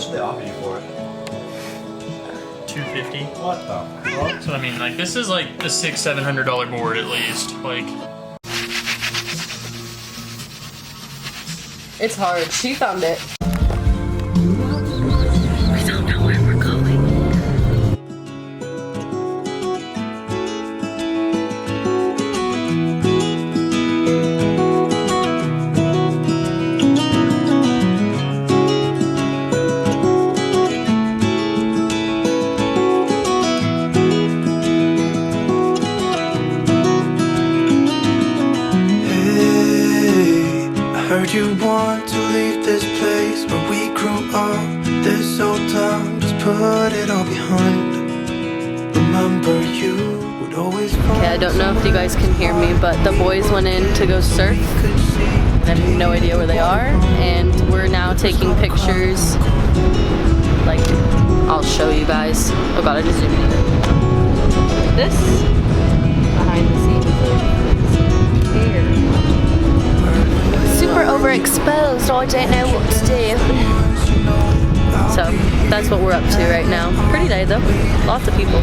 much did they offer you for it? $250. What the fuck? So I mean, like, this is like a $600-700 board at least. Like, It's hard. She found it. We don't know where we're going. Heard you want to leave this place where we grew up. This old town, just put it all behind. Remember you would always find. Okay, I don't know if you guys can hear me, but the boys went in to go surf. I have no idea where they are, and we're now taking pictures. Like, I'll show you guys. Oh god, I just zoomed in. This behind the scenes here. Super overexposed, I don't know what to do. So that's what we're up to right now. Pretty day though, lots of people.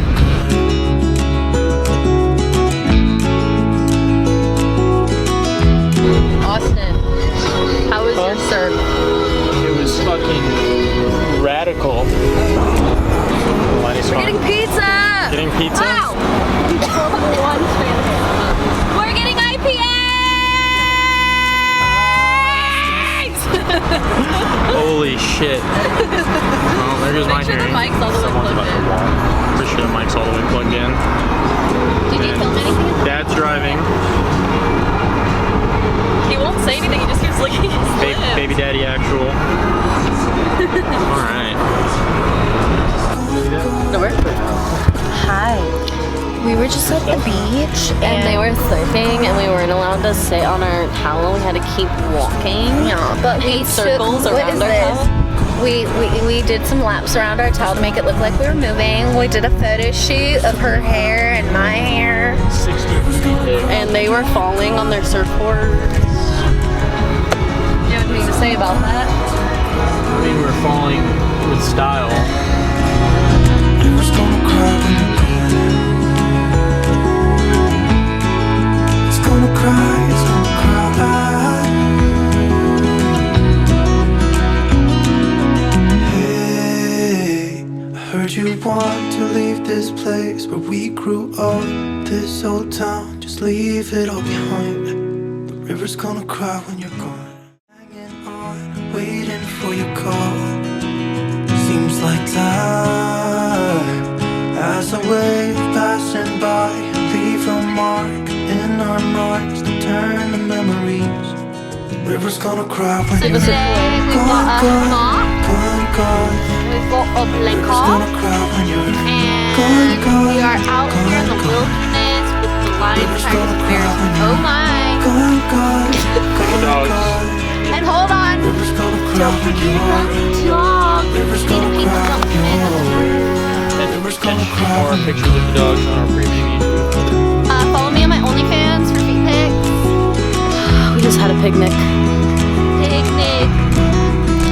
Austin, how was your surf? it was fucking radical. We're getting pizza! Getting pizza? Wow! We're getting IPA! Holy shit. Well, there goes my hearing. The mic's all the way Someone's about plugged to in. walk. Pretty sure the mic's all the way plugged in. Did you film anything? Dad's driving. He won't say anything, he just keeps looking at his lips. Baby daddy actual. Alright. No, where? Hi. We were just at the beach And they were surfing, and we weren't allowed to sit on our towel. We had to keep walking. Yeah, but we in circles took, around our towel. We did some laps around our towel to make it look like we were moving. We did a photo shoot of her hair and my hair. 60 feet. And they were falling on their surfboards. Do you have anything to say about that? I mean, we're falling with style. River's gonna cry when you're gone. It's gonna cry, it's gonna cry. Hey, I heard you want to leave this place where we grew up. This old town, just leave it all behind. The river's gonna cry when you're gone. Hanging on, waiting for your call. Seems like time as a wave passing by, leave a mark in our minds to turn to memories. The river's gonna cry when you're Today we've gone, got a gone, knot, gone, gone. we've got a River's blinker, gonna cry when you're gone, and gone, we are out here in the gone, wilderness with the lion River's trying to gonna bear. cry when Oh you're my! gone, gone, gone, dogs. gone. And hold on! River's gonna cry Don't when forget you're about gone. the dog! River's Need to gonna keep cry when something you're in. And catch more pictures of the dogs on our premium YouTube. Follow me on my OnlyFans for feet pics. We just had a picnic. Picnic.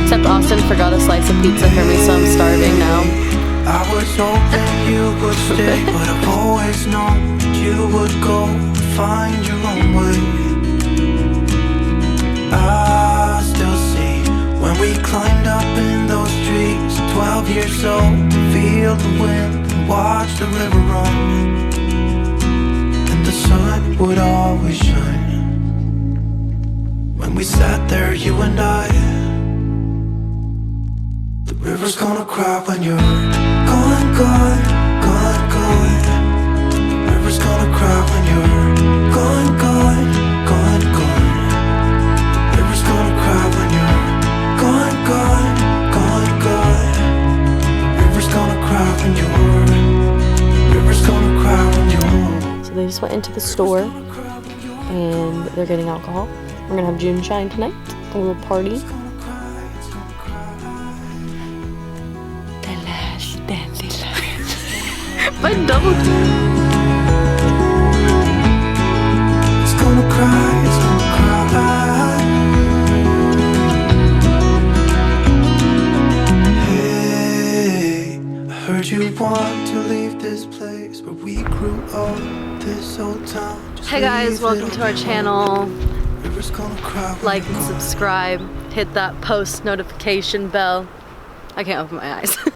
Except Austin forgot a slice of pizza for me, so I'm starving now. I was hoping you would stay, but I've always known you would go and find your own way. I still see when we climbed up in those trees, 12 years old, to feel the wind and watch the river run. And the sun would always shine when we sat there, you and I. The river's gonna cry when you're gone, gone, gone, gone. The river's gonna cry when you're gone, gone, gone, gone. The river's gonna cry when you're gone, gone, gone, gone. The river's gonna cry when you're. The river's gonna cry when you're. So they just went into the store, and they're getting alcohol. We're gonna have June shine tonight, a little party. By double. It's gonna cry, it's gonna cry. Hey, heard you want to leave this place where we grew up, this old town. Just Hey guys, leave welcome it to our all channel. behind. River's gonna cry when Like you're and gone. subscribe. Hit that post notification bell. I can't open my eyes.